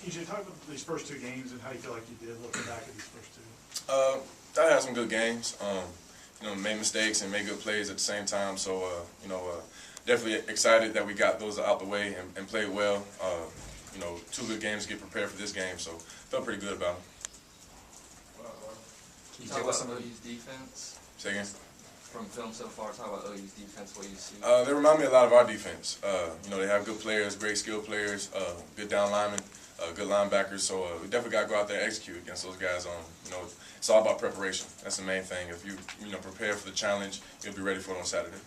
EJ, talk about these first two games and how you feel like you did looking back at these first two. I had some good games. Made mistakes and made good plays at the same time. So, definitely excited that we got those out the way and played well. Two good games to get prepared for this game. So, felt pretty good about them. Can you talk about some of OU's defense? Say again? From film so far, talk about OU's defense, what you see. They remind me a lot of our defense. They have good players, great skilled players, good down linemen, good linebackers. So we definitely got to go out there and execute against those guys. It's all about preparation. That's the main thing. If you prepare for the challenge, you'll be ready for it on Saturday.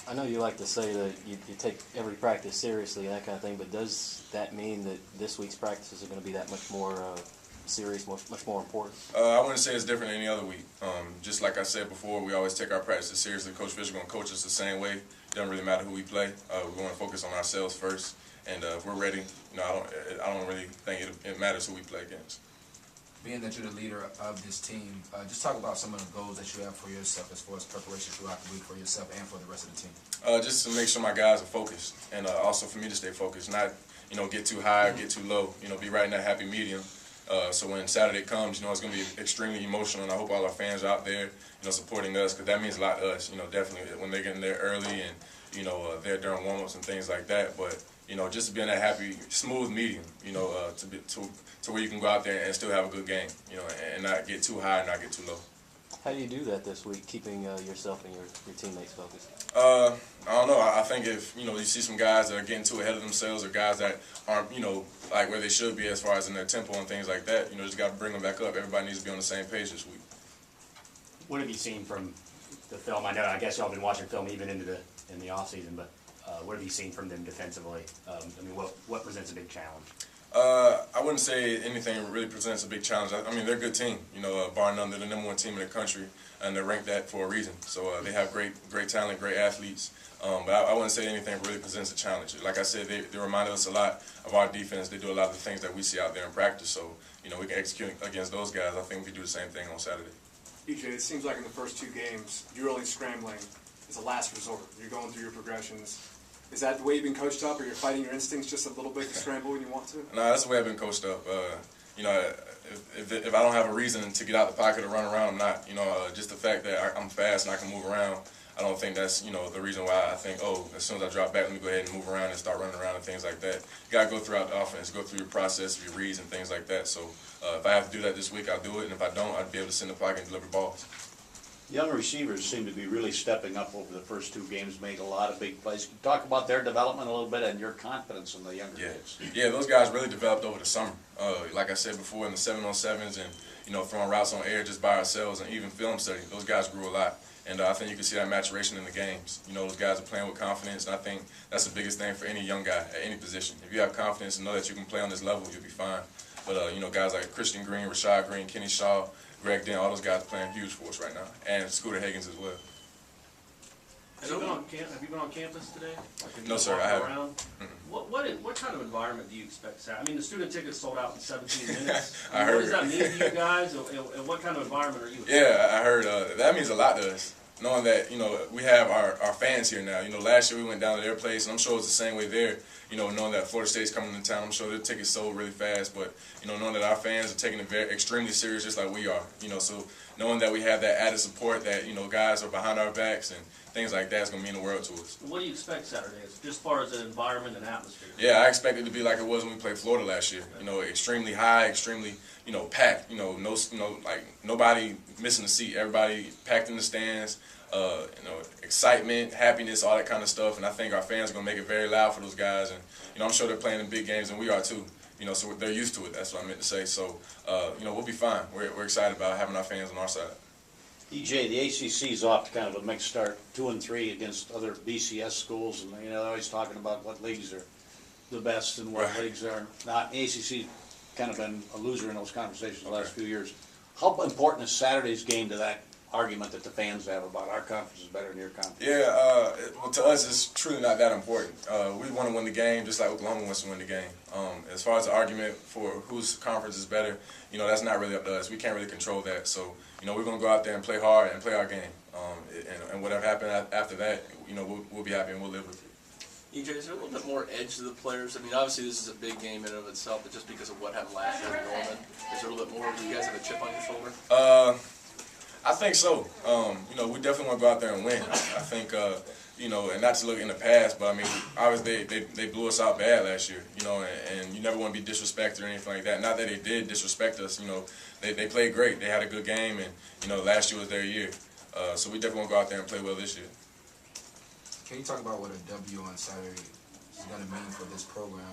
I know you like to say that you take every practice seriously and that kind of thing, but does that mean that this week's practices are going to be that much more serious, much more important? I wouldn't say it's different than any other week. Just like I said before, we always take our practices seriously. Coach Fisher is going to coach us the same way. It doesn't really matter who we play. We want to focus on ourselves first, and if we're ready, I don't really think it matters who we play against. Being that you're the leader of this team, just talk about some of the goals that you have for yourself as far as preparation throughout the week for yourself and for the rest of the team. Just to make sure my guys are focused, and also for me to stay focused, not get too high or get too low. Be right in that happy medium. So when Saturday comes, it's going to be extremely emotional, and I hope all our fans are out there, supporting us, because that means a lot to us. Definitely when they're getting there early and they're during warm-ups and things like that. But just to be in that happy, smooth medium, to where you can go out there and still have a good game, and not get too high and not get too low. How do you do that this week, keeping yourself and your teammates focused? I don't know. I think if you see some guys that are getting too ahead of themselves, or guys that aren't like where they should be as far as in their tempo and things like that, just got to bring them back up. Everybody needs to be on the same page this week. What have you seen from the film? I guess y'all been watching film even in the off season, but what have you seen from them defensively? What presents a big challenge? I wouldn't say anything really presents a big challenge. They're a good team. Bar none, they're the #1 team in the country, and they're ranked that for a reason. So they have great talent, great athletes. But I wouldn't say anything really presents a challenge. Like I said, they remind us a lot of our defense. They do a lot of the things that we see out there in practice. So we can execute against those guys. I think we can do the same thing on Saturday. EJ, it seems like in the first two games, you're only scrambling as a last resort. You're going through your progressions. Is that the way you've been coached up, or you're fighting your instincts just a little bit to scramble when you want to? No, that's the way I've been coached up. If I don't have a reason to get out the pocket or run around, I'm not. Just the fact that I'm fast and I can move around, I don't think that's the reason why I think, as soon as I drop back, let me go ahead and move around and start running around and things like that. You got to go throughout the offense, go through your process, your reads and things like that. So if I have to do that this week, I'll do it, and if I don't, I'd be able to sit in the pocket and deliver balls. Young receivers seem to be really stepping up over the first two games, made a lot of big plays. Can you talk about their development a little bit and your confidence in the younger kids? Yeah, those guys really developed over the summer. Like I said before, in the 7-on-7s and throwing routes on air just by ourselves and even film study, those guys grew a lot. And I think you can see that maturation in the games. Those guys are playing with confidence, and I think that's the biggest thing for any young guy at any position. If you have confidence and know that you can play on this level, you'll be fine. But, guys like Christian Green, Rashad Green, Kenny Shaw, Greg Dent, all those guys are playing huge for us right now, and Scooter Higgins as well. Have you been on campus today? No, sir, I haven't. What kind of environment do you expect, Saturday? The student tickets sold out in 17 minutes. I heard. What does that mean to you guys, and what kind of environment are you in? Yeah, I heard. That means a lot to us, knowing that we have our fans here now. Last year we went down to their place, and I'm sure it's the same way there. Knowing that Florida State's coming into town, I'm sure their tickets sold really fast. But knowing that our fans are taking it extremely serious, just like we are. So knowing that we have that added support, that guys are behind our backs and things like that is going to mean the world to us. What do you expect Saturday, just as far as an environment and atmosphere? Yeah, I expect it to be like it was when we played Florida last year. Extremely high, extremely packed. Like nobody missing a seat. Everybody packed in the stands. Excitement, happiness, all that kind of stuff. And I think our fans are going to make it very loud for those guys. And, I'm sure they're playing in big games, and we are too. So they're used to it. That's what I meant to say. So, we'll be fine. We're excited about having our fans on our side. EJ, the ACC's off to kind of a mixed start, 2-3 against other BCS schools, and they're always talking about what leagues are the best and what leagues are not. The ACC kind of been a loser in those conversations the last few years. How important is Saturday's game to that argument that the fans have about our conference is better than your conference? Yeah, well, to us, it's truly not that important. We want to win the game just like Oklahoma wants to win the game. As far as the argument for whose conference is better, that's not really up to us. We can't really control that. So, we're going to go out there and play hard and play our game. And whatever happens after that, we'll be happy and we'll live with it. EJ, is there a little bit more edge to the players? I mean, obviously this is a big game in and of itself, but just because of what happened last year in Norman, is there a little bit more? Do you guys have a chip on your shoulder? I think so. You know, we definitely want to go out there and win. I think, you know, and not to look in the past, but I mean, obviously they blew us out bad last year, you know, and you never want to be disrespected or anything like that. Not that they did disrespect us, you know, they played great. They had a good game, and, you know, last year was their year. So we definitely want to go out there and play well this year. Can you talk about what a W on Saturday is going to mean for this program,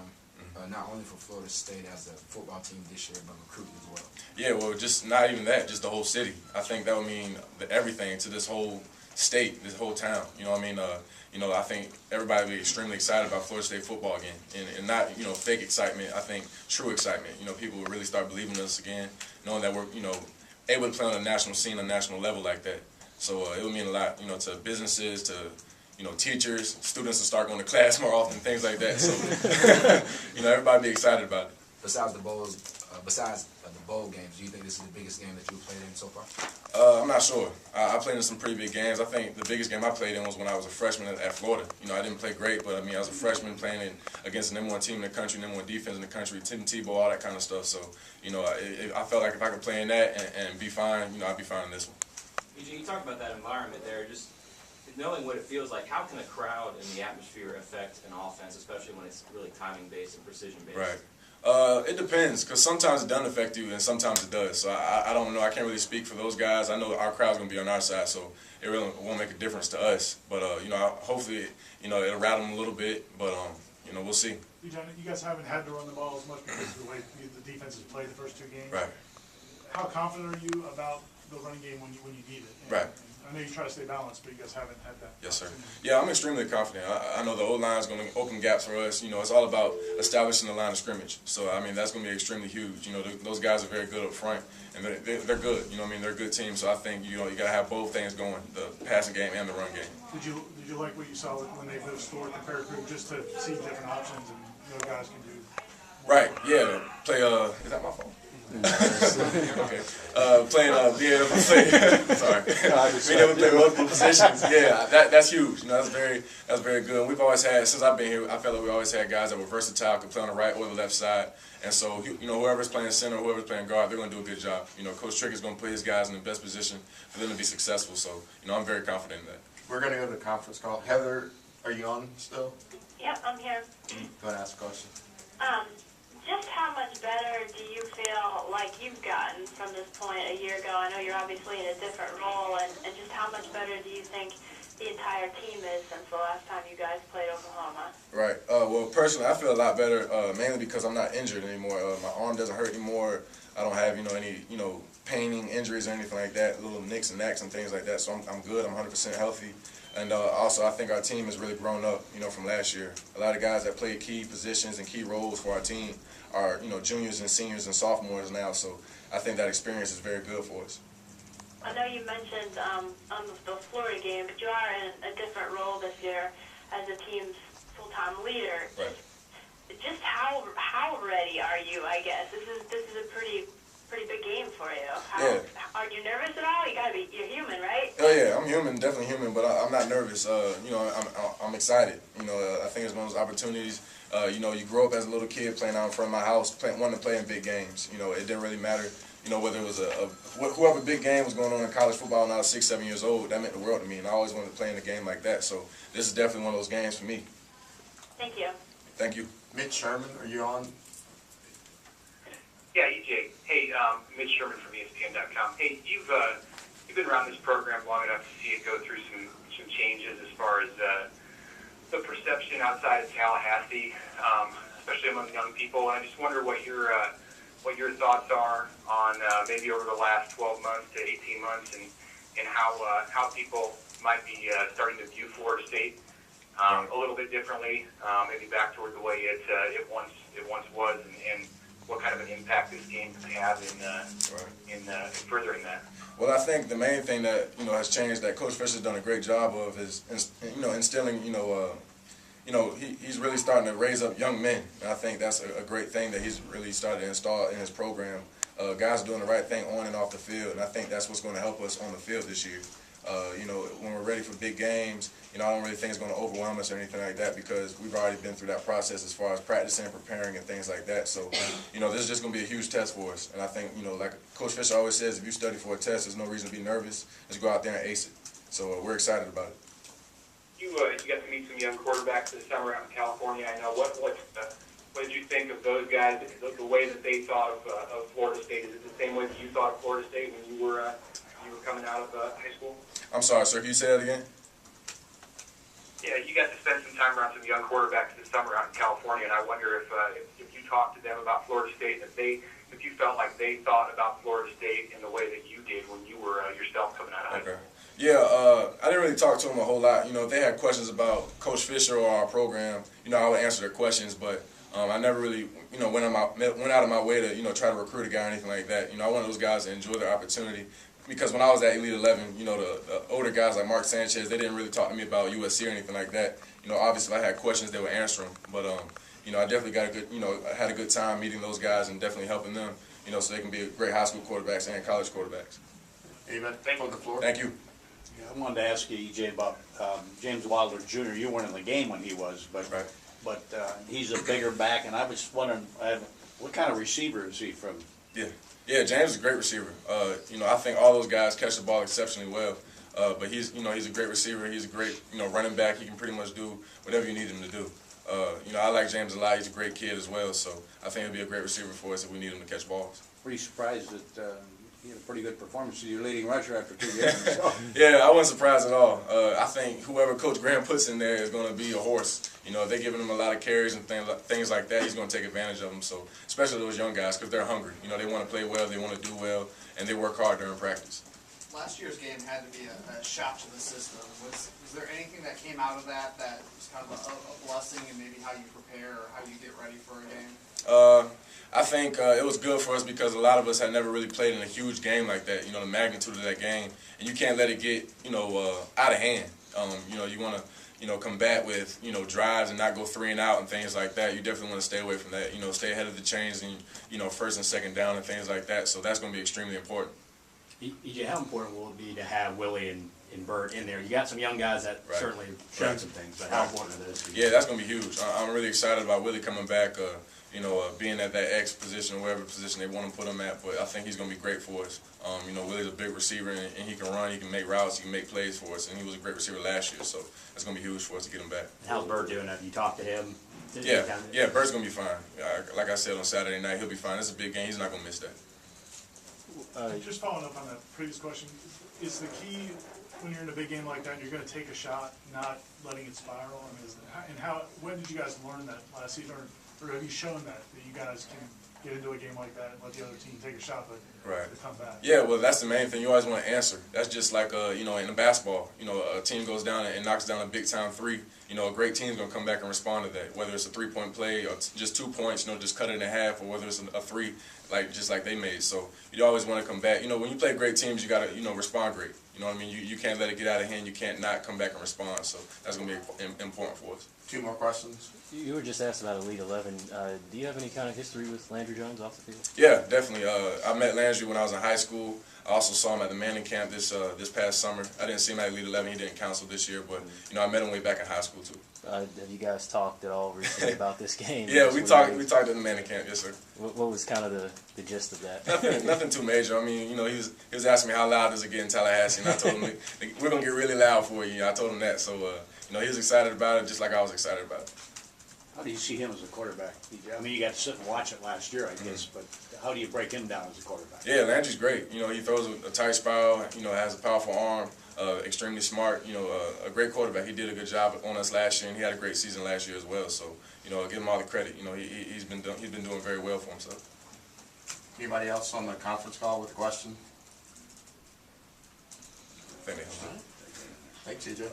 not only for Florida State as a football team this year, but recruiting as well? Yeah, well, just not even that, just the whole city. I think that would mean everything to this whole state, this whole town. You know what I mean? You know, I think everybody will be extremely excited about Florida State football again. And not, you know, fake excitement. I think true excitement. You know, people will really start believing in us again, knowing that we're, you know, able to play on a national scene, a national level like that. So it would mean a lot, you know, to businesses, to, you know, teachers, students will start going to class more often, things like that. So, you know, everybody be excited about it. Besides the bowls, besides the bowl games, do you think this is the biggest game that you've played in so far? I'm not sure. I played in some pretty big games. I think the biggest game I played in was when I was a freshman at Florida. You know, I didn't play great, but I mean, I was a freshman playing against the #1 team in the country, #1 defense in the country, Tim Tebow, all that kind of stuff. So, you know, I felt like if I could play in that and be fine, you know, I'd be fine in this one. EJ, you talk about that environment there, just knowing what it feels like. How can a crowd and the atmosphere affect an offense, especially when it's really timing-based and precision-based? Right. It depends, because sometimes it doesn't affect you and sometimes it does. So I don't know. I can't really speak for those guys. I know our crowd's going to be on our side, so it really won't make a difference to us. But, you know, hopefully, you know, it'll rattle them a little bit, but, you know, we'll see. You guys haven't had to run the ball as much because of the way the defense has played the first 2 games. Right. How confident are you about the running game when you need it? Right. I know you try to stay balanced, but you guys haven't had that. Yes, sir. Yeah, I'm extremely confident. I know the O-line is going to open gaps for us. You know, it's all about establishing the line of scrimmage. So, I mean, that's going to be extremely huge. You know, those guys are very good up front, and they're good. You know what I mean? They're a good team. So I think, you know, you got to have both things going, the passing game and the run game. Did you like what you saw when they moved Stewart to Fair Creek, just to see different options and those guys can do? Right, yeah, to play, is that my phone? Okay. Being able to play, sorry, being able to play multiple positions, yeah, that's huge. You know, that's very good. And we've always had, since I've been here, I felt like we always had guys that were versatile, could play on the right or the left side. And so, you know, whoever's playing center, whoever's playing guard, they're going to do a good job. You know, Coach Trick is going to put his guys in the best position for them to be successful. So, you know, I'm very confident in that. We're going to go to the conference call. Heather, are you on still? Yep, I'm here. Go ahead and ask a question. Just how much better do you feel like you've gotten from this point a year ago? I know you're obviously in a different role, and just how much better do you think the entire team is since the last time you guys played Oklahoma? Right. Well, personally, I feel a lot better, mainly because I'm not injured anymore. My arm doesn't hurt anymore. I don't have, you know, any, you know, paining injuries or anything like that, little nicks and knacks and things like that. So I'm good. I'm 100% healthy. And also, I think our team has really grown up, you know, from last year. A lot of guys that played key positions and key roles for our team are, you know, juniors and seniors and sophomores now. So I think that experience is very good for us. I know you mentioned on the Florida game, but you are in a different role this year as the team's full-time leader. Right. Just how ready are you? I guess this is a pretty big game for you. Yeah. Are you nervous at all? You're human, right? Oh yeah, I'm human, definitely human, but I'm not nervous. You know, I'm excited. You know, I think it's one of those opportunities. You know, you grow up as a little kid playing out in front of my house, wanting to play in big games. You know, it didn't really matter. You know, whether it was whoever big game was going on in college football when I was 6, 7 years old, that meant the world to me, and I always wanted to play in a game like that. So this is definitely one of those games for me. Thank you. Thank you. Mitch Sherman, are you on? Yeah, EJ. Hey, Mitch Sherman from ESPN.com. Hey, you've been around this program long enough to see it go through some changes as far as the perception outside of Tallahassee, especially among young people. And I just wonder what your thoughts are on maybe over the last 12 months to 18 months, and how people might be starting to view Florida State a little bit differently, maybe back toward the way it once was, and what kind of an impact this game could have in furthering that. Well, I think the main thing that, you know, has changed, that Coach Fisher's done a great job of, is, you know, instilling, you know, he's really starting to raise up young men, and I think that's a great thing that he's really started to install in his program. Guys are doing the right thing on and off the field, and I think that's what's going to help us on the field this year. You know, when we're ready for big games, you know, I don't really think it's going to overwhelm us or anything like that because we've already been through that process as far as practicing, preparing, and things like that. So, you know, this is just going to be a huge test for us. And I think, you know, like Coach Fisher always says, if you study for a test, there's no reason to be nervous. Just go out there and ace it. So we're excited about it. You got to meet some young quarterbacks this summer out in California. I know. What did you think of those guys? The way that they thought of Florida State, is it the same way that you thought of Florida State when you were coming out of high school? I'm sorry, sir. Can you say that again? Yeah, you got to spend some time around some young quarterbacks this summer out in California, and I wonder if you talked to them about Florida State, if you felt like they thought about Florida State in the way that you did when you were yourself coming out of high school. Yeah, I didn't really talk to them a whole lot. You know, if they had questions about Coach Fisher or our program, you know, I would answer their questions, but I never really, you know, went out of my way to, you know, try to recruit a guy or anything like that. You know, I wanted those guys to enjoy their opportunity. Because when I was at Elite 11, you know, the older guys like Mark Sanchez, they didn't really talk to me about USC or anything like that. You know, obviously if I had questions, they would answer them. But, you know, I definitely got a good, you know, I had a good time meeting those guys and definitely helping them, you know, so they can be great high school quarterbacks and college quarterbacks. Amen. Thank you. On the floor. Thank you. Yeah, I wanted to ask you, EJ, about James Wilder Jr. You weren't in the game when he was, but he's a bigger back, and I was wondering, what kind of receiver is he from? Yeah, James is a great receiver. You know, I think all those guys catch the ball exceptionally well. But he's, you know, he's a great receiver. He's a great, you know, running back. He can pretty much do whatever you need him to do. You know, I like James a lot. He's a great kid as well. So I think he'll be a great receiver for us if we need him to catch balls. Pretty surprised that he had a pretty good performance as your leading rusher after 2 games. So. Yeah, I wasn't surprised at all. I think whoever Coach Graham puts in there is going to be a horse. You know, if they're giving him a lot of carries and things like that, he's going to take advantage of them. So, especially those young guys, because they're hungry. You know, they want to play well, they want to do well, and they work hard during practice. Last year's game had to be a shock to the system. Was there anything that came out of that was kind of a blessing in maybe how you prepare or how you get ready for a game? I think it was good for us because a lot of us had never really played in a huge game like that. You know, the magnitude of that game, and you can't let it get, you know, out of hand. You know, you want to, you know, combat with, you know, drives and not go 3 and out and things like that. You definitely want to stay away from that. You know, stay ahead of the chains and, you know, first and second down and things like that. So that's going to be extremely important. EJ, how important will it be to have Willie and Bert in there? You got some young guys that certainly shown some things, but how important are those? Yeah, that's going to be huge. I'm really excited about Willie coming back. You know, being at that X position, wherever position they want to put him at, but I think he's going to be great for us. You know, Willie's a big receiver, and he can run, he can make routes, he can make plays for us, and he was a great receiver last year, so it's going to be huge for us to get him back. How's Bert doing? Have you talked to him? Yeah, Bert's going to be fine. Like I said on Saturday night, he'll be fine. It's a big game. He's not going to miss that. Just following up on that previous question, is the key when you're in a big game like that and you're going to take a shot, not letting it spiral? When did you guys learn that last season? Or have you shown that you guys can get into a game like that and let the other team take a shot, but to come back? Yeah, well, that's the main thing. You always want to answer. That's just like, you know, in a basketball. You know, a team goes down and knocks down a big-time 3. You know, a great team's going to come back and respond to that, whether it's a 3-point play or just 2 points, you know, just cut it in half, or whether it's a 3, just like they made. So you always want to come back. You know, when you play great teams, you got to, you know, respond great. You know what I mean? You can't let it get out of hand. You can't not come back and respond. So that's going to be important for us. 2 more questions. You were just asked about Elite 11. Do you have any kind of history with Landry Jones off the field? Yeah, definitely. I met Landry when I was in high school. I also saw him at the Manning camp this past summer. I didn't see him at Elite 11. He didn't counsel this year, but you know, I met him way back in high school too. Have you guys talked at all recently about this game? Yeah, we talked at the Manning camp, yes sir. What was kind of the gist of that? Nothing too major. I mean, you know, he was asking me how loud does it get in Tallahassee, and I told him we're gonna get really loud for you. I told him that, so you know, he was excited about it just like I was excited about it. How do you see him as a quarterback? I mean, you got to sit and watch it last year, I guess, but how do you break him down as a quarterback? Yeah, Landry's great. You know, he throws a tight spiral, you know, has a powerful arm, extremely smart, you know, a great quarterback. He did a good job on us last year, and he had a great season last year as well. So, you know, give him all the credit. You know, he's been doing very well for himself. Anybody else on the conference call with a question? Thank you. Thanks, EJ.